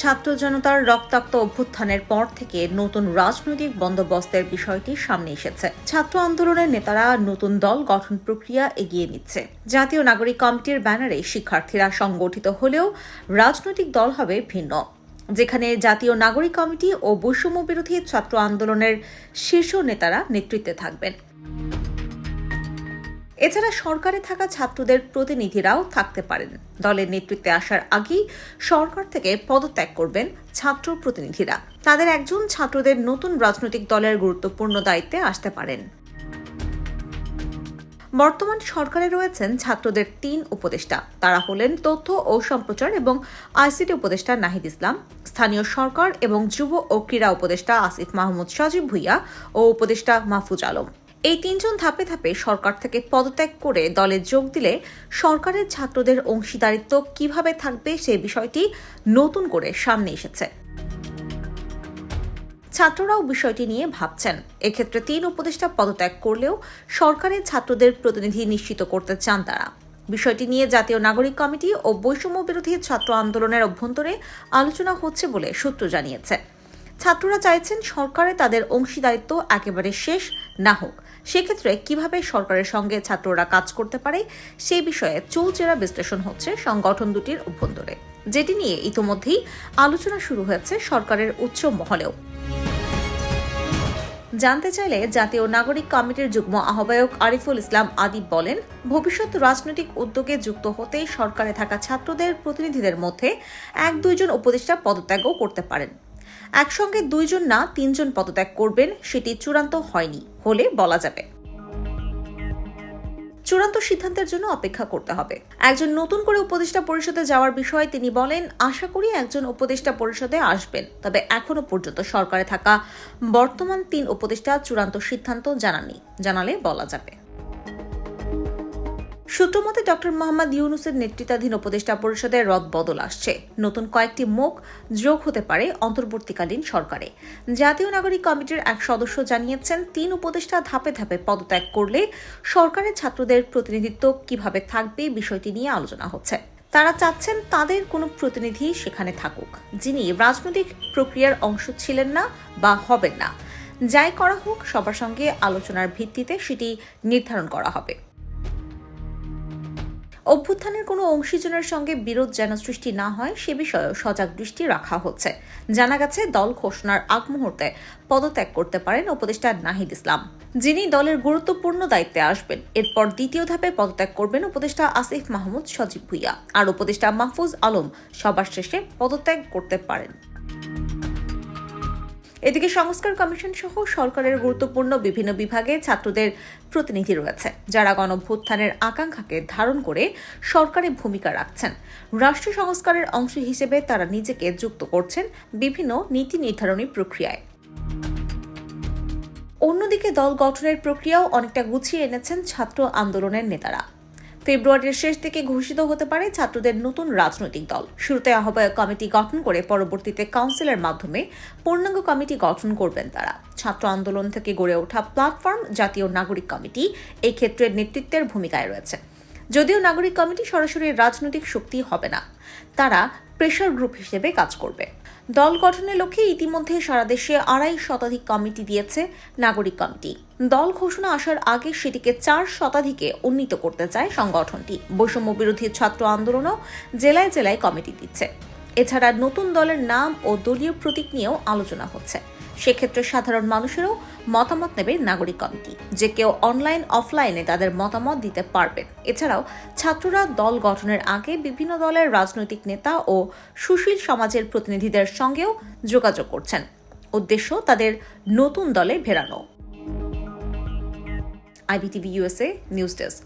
ছাত্র জনতার রক্তাক্ত অভ্যুত্থানের পর থেকে নতুন রাজনৈতিক বন্দোবস্তের বিষয়টি সামনে এসেছে। ছাত্র আন্দোলনের নেতারা নতুন দল গঠন প্রক্রিয়া এগিয়ে নিচ্ছে। জাতীয় নাগরিক কমিটির ব্যানারে শিক্ষার্থীরা সংগঠিত হলেও রাজনৈতিক দল হবে ভিন্ন, যেখানে জাতীয় নাগরিক কমিটি ও বৈষম্য বিরোধী ছাত্র আন্দোলনের শীর্ষ নেতারা নেতৃত্বে থাকবেন। এছাড়া সরকারে থাকা ছাত্রদের প্রতিনিধিরাও থাকতে পারেন। দলের নেতৃত্বে আসার আগেই সরকার থেকে পদত্যাগ করবেন ছাত্র প্রতিনিধিরা। তাদের একজন ছাত্রদের নতুন রাজনৈতিক দলের গুরুত্বপূর্ণ দায়িত্বে আসতে পারেন। বর্তমান সরকারে রয়েছেন ছাত্রদের 3 উপদেষ্টা। তারা হলেন তথ্য ও সম্প্রচার এবং আইসিটি উপদেষ্টা নাহিদ ইসলাম, স্থানীয় সরকার এবং যুব ও ক্রীড়া উপদেষ্টা আসিফ মাহমুদ সজীব ভুইয়া ও উপদেষ্টা মাহফুজ আলম। এই 3 জন ধাপে ধাপে সরকার থেকে পদত্যাগ করে দলে যোগ দিলে সরকারের ছাত্রদের অংশীদারিত্ব কিভাবে থাকবে সে বিষয়টি নতুন করে সামনে এসেছে। ছাত্ররাও বিষয়টি নিয়ে ভাবছেন। এক্ষেত্রে 3 উপদেষ্টা পদত্যাগ করলেও সরকারের ছাত্রদের প্রতিনিধি নিশ্চিত করতে চান তারা। বিষয়টি নিয়ে জাতীয় নাগরিক কমিটি ও বৈষম্য বিরোধী ছাত্র আন্দোলনের অভ্যন্তরে আলোচনা হচ্ছে বলে সূত্র জানিয়েছে। ছাত্ররা চাইছেন সরকারে তাদের অংশীদারিত্ব একেবারে শেষ না হোক। সেক্ষেত্রে কিভাবে সরকারের সঙ্গে ছাত্ররা কাজ করতে পারে সেই বিষয়ে চুলচেরা বিশ্লেষণ হচ্ছে সংগঠন দুটির অভ্যন্তরে, যেটি নিয়ে ইতোমধ্যেই আলোচনা শুরু হয়েছে সরকারের উচ্চ মহলেও। জানতে চাইলে জাতীয় নাগরিক কমিটির যুগ্ম আহ্বায়ক আরিফুল ইসলাম আদিব বলেন, ভবিষ্যৎ রাজনৈতিক উদ্যোগে যুক্ত হতে সরকারে থাকা ছাত্রদের প্রতিনিধিদের মধ্যে 1-2 জন উপদেষ্টা পদত্যাগও করতে পারেন। একসঙ্গে 2 জন না 3 জন পদত্যাগ করবেন সেটি চূড়ান্ত হয়নি, হলে বলা যাবে। চূড়ান্ত সিদ্ধান্তের জন্য অপেক্ষা করতে হবে। একজন নতুন করে উপদেষ্টা পরিষদে যাওয়ার বিষয়ে তিনি বলেন, আশা করি একজন উপদেষ্টা পরিষদে আসবেন, তবে এখনো পর্যন্ত সরকারে থাকা বর্তমান 3 উপদেষ্টা চূড়ান্ত সিদ্ধান্ত জানাননি, জানালে বলা যাবে। সূত্রমতে ডক্টর মোহাম্মদ ইউনূসের নেতৃত্বাধীন উপদেষ্টা পরিষদের রদবদল আসছে। নতুন কয়েকটি মুখ যোগ হতে পারে অন্তর্বর্তীকালীন সরকারে। জাতীয় নাগরিক কমিটির এক সদস্য জানিয়েছেন, 3 উপদেষ্টা ধাপে ধাপে পদত্যাগ করলে সরকারের ছাত্রদের প্রতিনিধিত্ব কিভাবে থাকবে বিষয়টি নিয়ে আলোচনা হচ্ছে। তারা চাচ্ছেন তাদের কোনো প্রতিনিধি সেখানে থাকুক যিনি রাজনৈতিক প্রক্রিয়ার অংশ ছিলেন না বা হবেন না। যাই করা হোক, সবার সঙ্গে আলোচনার ভিত্তিতে সেটি নির্ধারণ করা হবে। অভ্যুত্থানের কোনো অংশীজনের সঙ্গে বিরোধ যেন সৃষ্টি না হয় সে বিষয়েও সজাগ দৃষ্টি রাখা হচ্ছে। জানা গেছে, দল ঘোষণার আগ মুহূর্তে পদত্যাগ করতে পারেন উপদেষ্টা নাহিদ ইসলাম, যিনি দলের গুরুত্বপূর্ণ দায়িত্বে আসবেন। এরপর দ্বিতীয় ধাপে পদত্যাগ করবেন উপদেষ্টা আসিফ মাহমুদ সজীব ভুইয়া, আর উপদেষ্টা মাহফুজ আলম সবার শেষে পদত্যাগ করতে পারেন। এদিকে সংস্কার কমিশন সহ সরকারের গুরুত্বপূর্ণ বিভিন্ন বিভাগে ছাত্রদের প্রতিনিধি রয়েছে, যারা গণঅভ্যুত্থানের আকাঙ্ক্ষাকে ধারণ করে সরকারে ভূমিকা রাখছেন। রাষ্ট্র সংস্কারের অংশ হিসেবে তারা নিজেকে যুক্ত করছেন বিভিন্ন নীতি নির্ধারণী প্রক্রিয়ায়। অন্যদিকে দল গঠনের প্রক্রিয়াও অনেকটা গুছিয়ে এনেছেন ছাত্র আন্দোলনের নেতারা। ফেব্রুয়ারির শেষ থেকে ঘোষিত হতে পারে ছাত্রদের নতুন রাজনৈতিক দল। শুরুতে আহ্বায়ক কমিটি গঠন করে পরবর্তীতে কাউন্সিলের মাধ্যমে পূর্ণাঙ্গ কমিটি গঠন করবেন তারা। ছাত্র আন্দোলন থেকে গড়ে ওঠা প্ল্যাটফর্ম জাতীয় নাগরিক কমিটি এই ক্ষেত্রে নেতৃত্বের ভূমিকায় রয়েছে। যদিও নাগরিক কমিটি সরাসরি রাজনৈতিক শক্তি হবে না, তারা প্রেসার গ্রুপ হিসেবে কাজ করবে। দল গঠনের লক্ষ্যে ইতিমধ্যে সারা দেশে 2.5 শতাধিক কমিটি দিয়েছে নাগরিক কমিটি। দল ঘোষণা আসার আগে সেটিকে 4 শতাধিকে উন্নীত করতে চায় সংগঠনটি। বৈষম্য বিরোধী ছাত্র আন্দোলনও জেলায় জেলায় কমিটি দিচ্ছে। এছাড়া নতুন দলের নাম ও দলীয় প্রতীক নিয়েও আলোচনা হচ্ছে। সেক্ষেত্রে সাধারণ মানুষেরও মতামত নেবে নাগরিক কমিটি, যে কেউ অনলাইন অফলাইনে তাদের মতামত দিতে পারবেন। এছাড়াও ছাত্ররা দল গঠনের আগে বিভিন্ন দলের রাজনৈতিক নেতা ও সুশীল সমাজের প্রতিনিধিদের সঙ্গেও যোগাযোগ করছেন। উদ্দেশ্য তাদের নতুন দলে ফেরানো। IBTV USA news desk.